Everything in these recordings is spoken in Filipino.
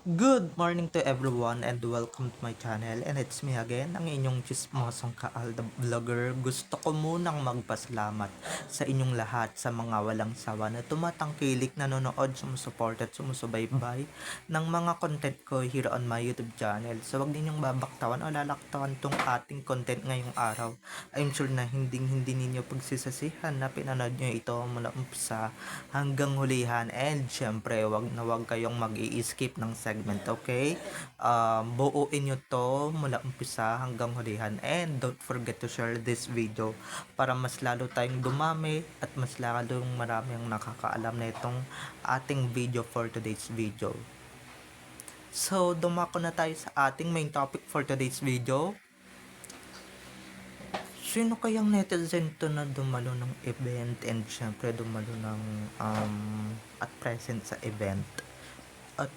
Good morning to everyone and welcome to my channel, and it's me again, ang inyong chismosong Kaal the Vlogger. Gusto ko munang magpasalamat sa inyong lahat sa mga walang sawa na tumatangkilik, nanonood, sumusuport at sumusubaybay ng mga content ko here on my YouTube channel. So wag ninyong babaktawan o lalaktawan tong ating content ngayong araw. I'm sure na hindi ninyo pagsisasihan na pinanood nyo ito mula umpisa hanggang hulihan, and syempre wag kayong mag-i-skip ng segment, okay? Buuin nyo to mula umpisa hanggang hulihan, and don't forget to share this video para mas lalo tayong dumami at mas lalong marami ang nakakaalam na itong ating video for today's video. So dumako na tayo sa ating main topic for today's video. Sino kayang netizen to na dumalo ng event, and syempre dumalo ng at present sa event, at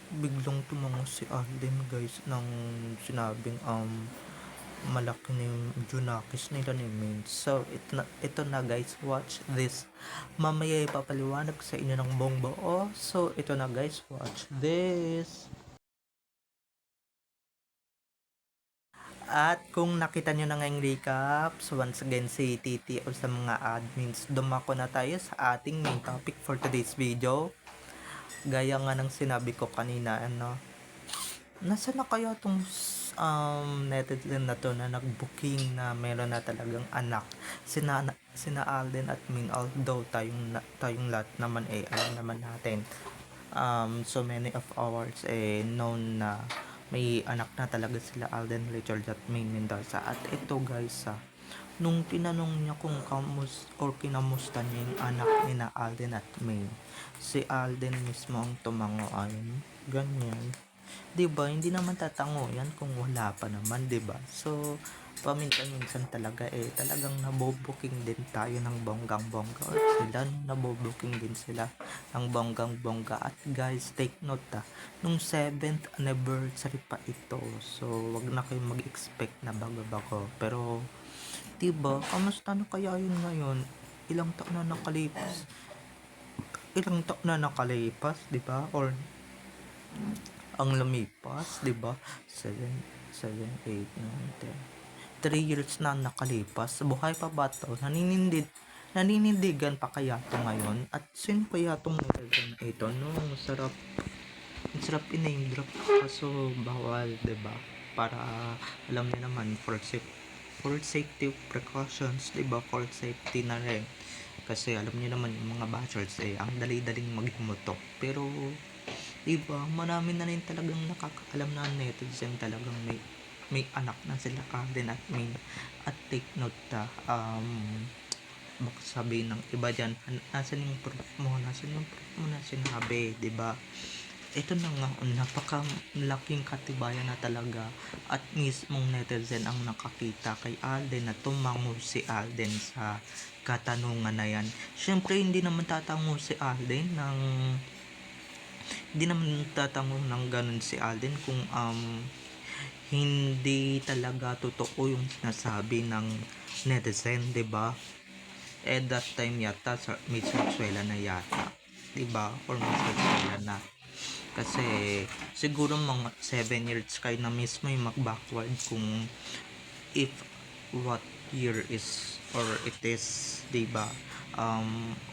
biglang tumango si Alden, guys, nang sinabing malaki ni Junakis nila ni Min. So ito na guys, watch this. Mamaya ipapaliwanag sa inyo ng buong buo. So ito na guys, watch this. At kung nakita nyo na ngayong recap, so once again si TT o sa mga admins, dumako na tayo sa ating main topic for today's video. Gaya nga ng sinabi ko kanina, nasa na kaya tong netizen na to na nag-booking na meron na talagang anak, sina Alden at Min, although tayong lahat naman alam naman natin, so many of ours known na may anak na talaga sila Alden Richard at Min Mendoza. At ito guys, nung tinanong niya kung kinamusta niya yung anak ni na Alden at May, si Alden mismo ang tumango, ayun, ganyan. 'Di ba? Hindi naman tatango yan kung wala pa naman, 'di ba? So paminsan-minsan talaga talagang naboboking din tayo ng bonggang-bongga, or sila naboboking din sila ng bonggang-bongga. At guys, take note, nung 7th anniversary pa ito, so wag na kayong mag-expect na bago-bago. Pero 'di ba, kamusta na kaya yun ngayon? Ilang taon na nakalipas? 'Di ba? Or ang lumipas, 'di ba? 3 years na nakalipas. Buhay pa ba to? Naninindigan pa kaya to ngayon? At sino kaya tong netizen na ito? No, sarap i-name drop, kaso bawal, 'di ba? Para alam niyo naman, for safety precautions, 'di ba? For safety na rin. Kasi alam niyo naman yung mga bashers ang dali-daling maghimutok. Pero 'di ba, marami na rin talagang nakakaalam na netizen talagang may anak na sila Alden at Min. At take note, baka sabihin ng iba dyan, nasan yung proof mo na sinabi, 'di ba? Ito na nga, napakalaking katibayan na talaga, at mismong netizen ang nakakita kay Alden na tumango si Alden sa katanungan na yan. Syempre hindi naman tatango ng ganun si Alden kung hindi talaga totoo yung sinasabi ng netizen, 'di ba? At that time yata may sarsuela na yata, 'di ba? Or may sarsuela na. Kasi siguro mga 7 years kayo na mismo yung mag-backward kung if what year is or it is, 'di ba?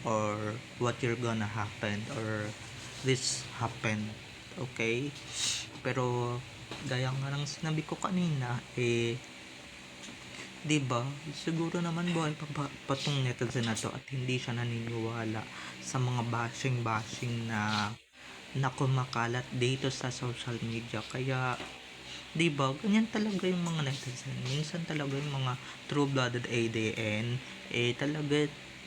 Or what year gonna happen, or this happen, okay? Pero gaya nga ng sinabi ko kanina, 'di ba? Siguro naman buhay pa tong netizen na to, at hindi siya naniniwala sa mga bashing na kumakalat dito sa social media. Kaya 'di ba, ganyan talaga yung mga netizen. Minsan talaga yung mga true-blooded ADN,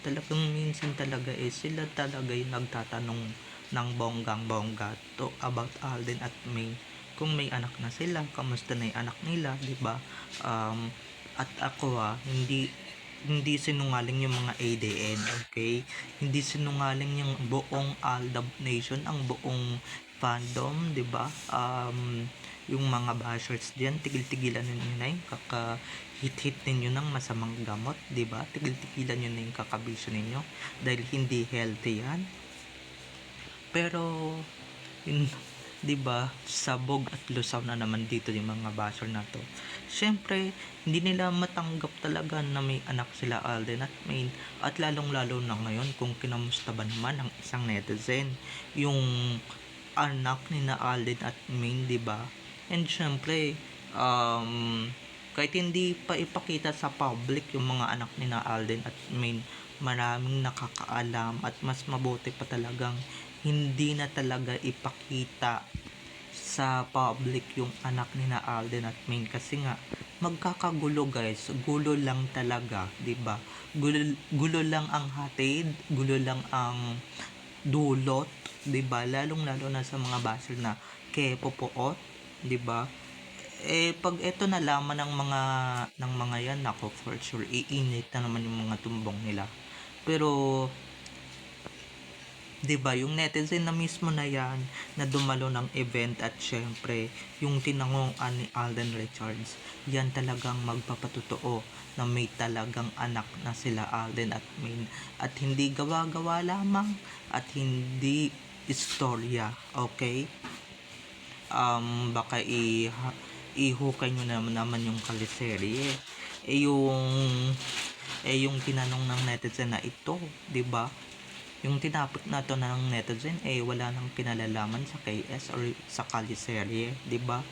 talagang minsan talaga sila talaga yung nagtatanong ng bonggang-bongga to about Alden at May, kung may anak na sila, kamusta na yung anak nila, 'di ba? At ako, hindi sinungaling yung mga ADN, okay? Hindi sinungaling yung buong Aldab Nation, ang buong fandom, 'di ba? Yung mga bashers diyan, tigil-tigilan niyo na yung hit ninyo ng masamang gamot, 'di ba? Tigil-tigilan niyo na yung kakabisyo ninyo dahil hindi healthy 'yan. Pero 'di ba, sabog at lusaw na naman dito yung mga basher na 'to. Siyempre, hindi nila matanggap talaga na may anak sila Alden at Maine at lalong-lalo na ngayon kung kinamusta ba naman ng isang netizen yung anak ni na Alden at Maine, 'di ba? And siyempre, kahit hindi pa ipakita sa public yung mga anak ni na Alden at Maine, maraming nakakaalam at mas mabuti pa talagang hindi na talaga ipakita sa public yung anak ni na Alden at Maine kasi nga magkakagulo guys, gulo lang talaga, 'di ba? Gulo lang ang hatid, gulo lang ang dulot, 'di ba? Lalong-lalo na sa mga basher na kepopoot, 'di ba? Pag eto nalaman ng mga yan, nako for sure iinit na naman yung mga tumbong nila. Pero 'di ba yung netizen na mismo na yan na dumalo ng event at syempre yung tinanguan ni Alden Richards, yan talagang magpapatotoo na may talagang anak na sila Alden at Maine at hindi gawa-gawa lamang at hindi istorya, okay? Baka ihukay nyo naman yung kaliserye yung tinanong ng netizen na ito, 'di ba? Yung tinapik na to ng netizen wala nang kinalalaman sa KS or sa kaliserye, 'di ba?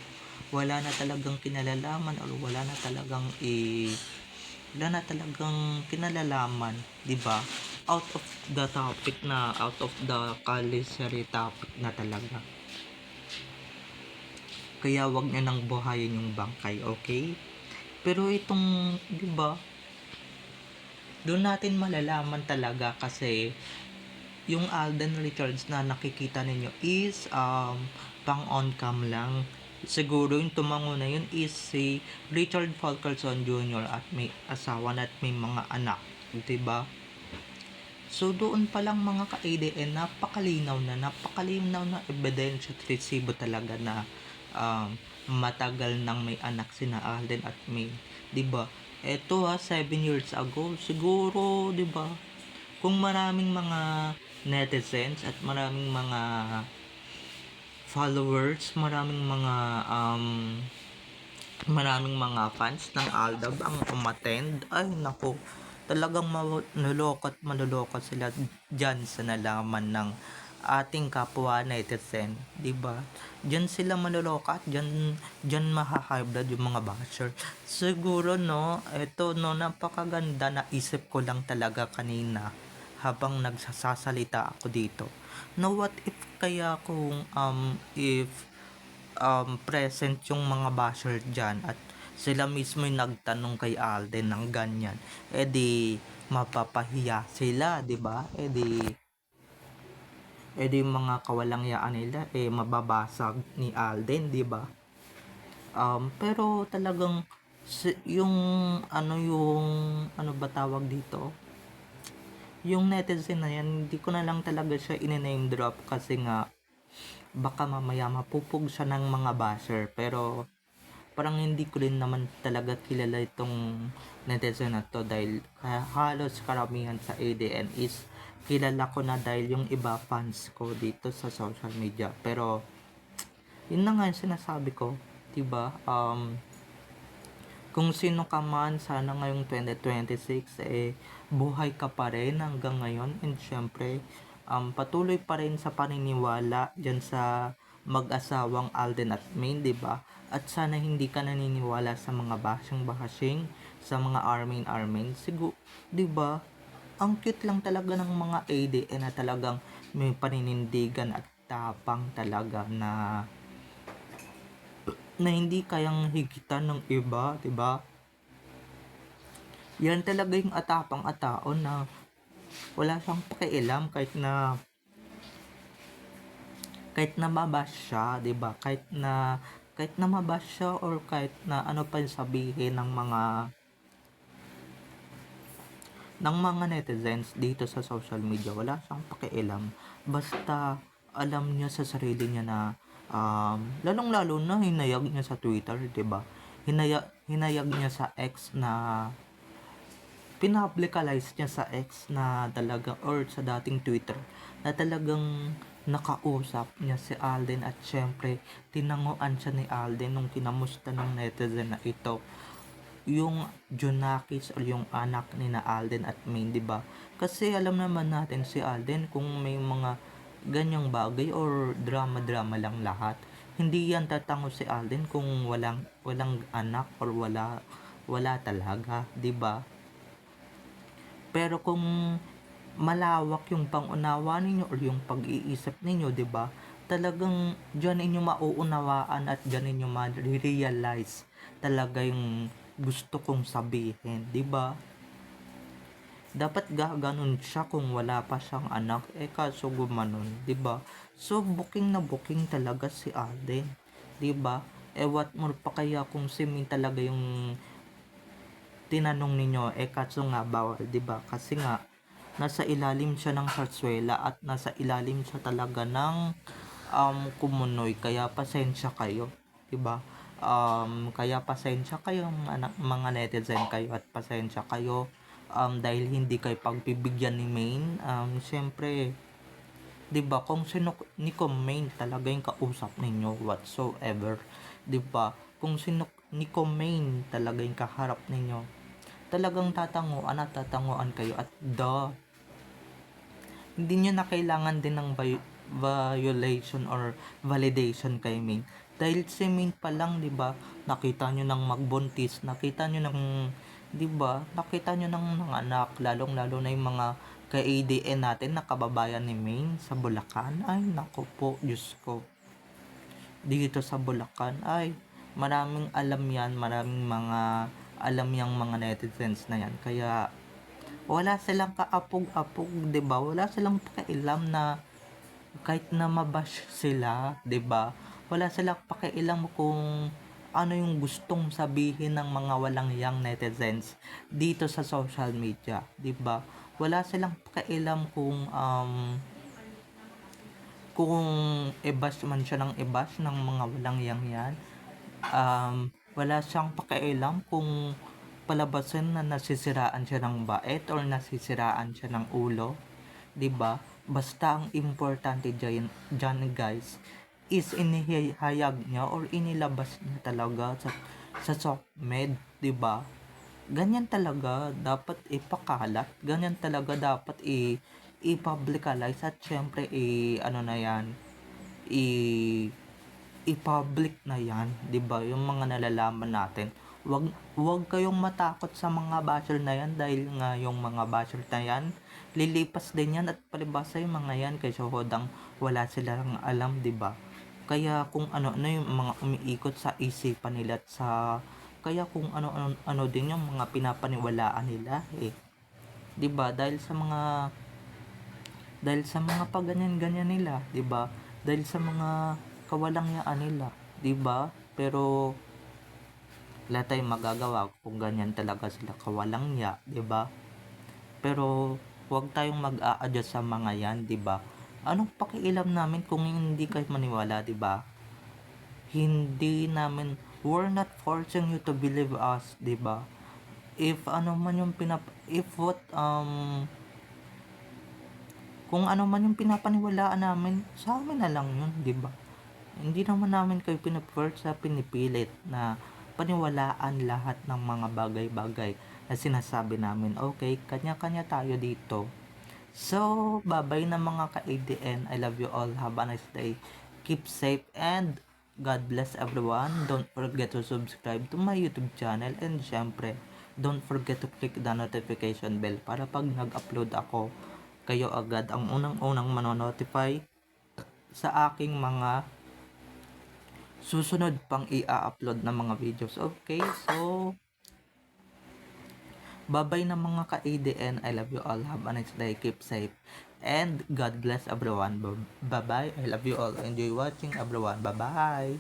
Wala na talagang kinalalaman or wala na talagang kinalalaman, 'di ba? Out of the topic na, out of the kaliserye topic na talaga. Kaya wag niyo nang buhayin yung bangkay, okay? Pero itong, 'di ba? Doon natin malalaman talaga kasi yung Alden Richards na nakikita ninyo is pang on cam lang. Siguro yung tumango na yun is si Richard Falkerson Jr. at may asawa na at may mga anak, 'di ba? So doon pa lang mga ka-ADN, napakalinaw na ebidensya at resibo talaga na matagal nang may anak sina Alden at May, 'di ba? Eto 7 years ago siguro, 'di ba? Kung maraming mga netizens at maraming mga followers, maraming mga fans ng Aldab ang umattend, ay nako, talagang malulokot sila dyan sa nalaman ng ating kapwa netizen, 'di ba? Diyan sila malulokat, diyan maha-high blood yung mga basher. Siguro no, eto no, napakaganda na isip ko lang talaga kanina habang nagsasalita ako dito. No, what if kaya kung if present yung mga basher dyan at sila mismo yung nagtanong kay Alden ng ganyan, di mapapahiya sila, 'di ba? Di mga kawalangyaan nila mababasag ni Alden, 'di ba? Pero talagang yung ano ba tawag dito? Yung netizen na yan, hindi ko na lang talaga siya in-name drop kasi nga baka mamaya mapupog siya ng mga basher, pero parang hindi ko rin naman talaga kilala itong netizen na to dahil halos karamihan sa ADN is kilala ko na dahil yung iba fans ko dito sa social media. Pero yun na nga yung sinasabi ko, 'di ba? Kung sino ka man, sana ngayong 2026 buhay ka pa rin hanggang ngayon, and syempre patuloy pa rin sa paniniwala diyan sa mag-asawang Alden at Maine, 'di ba? At sana hindi ka naniniwala sa mga bashing sa mga Armin, siguro, 'di ba? Ang cute lang talaga ng mga ADN na talagang may paninindigan at tapang talaga na hindi kayang higitan ng iba, 'di ba? Yan talaga yung atapang at taon na wala siyang pakialam kahit na mabash siya, 'di ba? Kahit na mabash siya or kahit na ano pa yung sabihin ng mga netizens dito sa social media, wala siyang pakialam. Basta alam niya sa sarili niya na lalong-lalo na hinayag niya sa Twitter, 'di ba? Hinayag niya sa X na pinpublicize niya sa X na talaga or sa dating Twitter na talagang nakausap niya si Alden at syempre tinanguan siya ni Alden nung kinamusta ng netizen na ito yung Junakis o yung anak ni na Alden at Maine, di ba? Kasi alam naman natin si Alden kung may mga ganyang bagay or drama-drama lang lahat. Hindi yan tatango si Alden kung walang anak or wala talaga, di ba? Pero kung malawak yung pangunawa ninyo or yung pag-iisip ninyo, 'di ba? Talagang diyan ninyo mauunawaan at diyan ninyo ma-realize talaga yung gusto kong sabihin, 'di ba? Dapat gaganon siya kung wala pa siyang anak, kaso gumanon, 'di ba? So booking na booking talaga si Alden, 'di ba? What more pa kaya kung si Min talaga yung tinanong ninyo, kaso nga bawal, 'di ba? Kasi nga nasa ilalim siya ng sarsuela at nasa ilalim siya talaga ng kumunoy, kaya pasensya kayo, 'di ba? Kaya pasensya kayo mga netizen kayo at pasensya kayo dahil hindi kayo pagbibigyan ni Maine. Syempre, 'di ba, kung sino ni Maine talaga yung kausap ninyo whatsoever, 'di ba? Kung sino ni Maine talaga yung kaharap ninyo, talagang tatanguan at tatanguan kayo at hindi nyo na kailangan din ng violation or validation kay Main. Dahil si Main pa lang, 'di ba? Nakita nyo ng magbuntis, nakita nyo ng 'di ba? Nakita nyo ng anak, lalong-lalo na yung mga ka-ADN natin na kababayan ni Main sa Bulacan. Ay, nako po, Diyos ko. Dito sa Bulacan, ay maraming alam yan, maraming mga alam yang mga netizens na yan. Kaya wala silang kaapog-apog, 'di ba? Wala silang pakialam na kahit na mabash sila, 'di ba? Wala silang pakialam kung ano yung gustong sabihin ng mga walang yang netizens dito sa social media, 'di ba? Wala silang pakialam kung i-bash man siya ng i-bash ng mga walang yang yan. Wala siyang pakialam kung palabasin na nasisiraan siya ng bait or nasisiraan siya ng ulo, 'di ba? Basta ang importante diyan guys is inihayag niya or inilabas niya talaga sa SOCMED, 'di ba? Ganyan talaga dapat ipakalat, ganyan talaga dapat i-publicize at syempre ano na yan, i-public na yan, 'di ba? Yung mga nalalaman natin. Wag kayong matakot sa mga basher na yan dahil nga yung mga basher na yan lilipas din yan at palibasa yung mga yan kay hodang wala silang alam, 'di ba? Kaya kung ano-ano yung mga umiikot sa isipan nila at kaya kung ano din yung mga pinapaniwalaan nila 'di ba? Dahil sa mga pagganyan-ganyan nila, 'di ba? Dahil sa mga kawalangyaan nila, 'di ba? Pero wala tayong magagawa kung ganyan talaga sila kawalangya, 'di ba? Pero huwag tayong mag-a-adjust sa mga 'yan, 'di ba? Anong pakialam namin kung hindi kayo maniwala, 'di ba? We're not forcing you to believe us, 'di ba? If ano man yung kung ano man yung pinapaniwalaan namin, sa amin na lang yun, di ba? Hindi naman namin kayo pinipilit na paniwalaan lahat ng mga bagay-bagay na sinasabi namin. Okay, kanya-kanya tayo dito. So, bye-bye na mga ka-ADN. I love you all. Have a nice day. Keep safe and God bless everyone. Don't forget to subscribe to my YouTube channel and syempre, don't forget to click the notification bell para pag nag-upload ako, kayo agad ang unang-unang manonotify sa aking mga susunod pang i-upload na mga videos. Okay, so bye-bye na mga ka-ADN. I love you all. Have a nice day. Keep safe. And God bless everyone. Bye-bye. I love you all. Enjoy watching everyone. Bye-bye.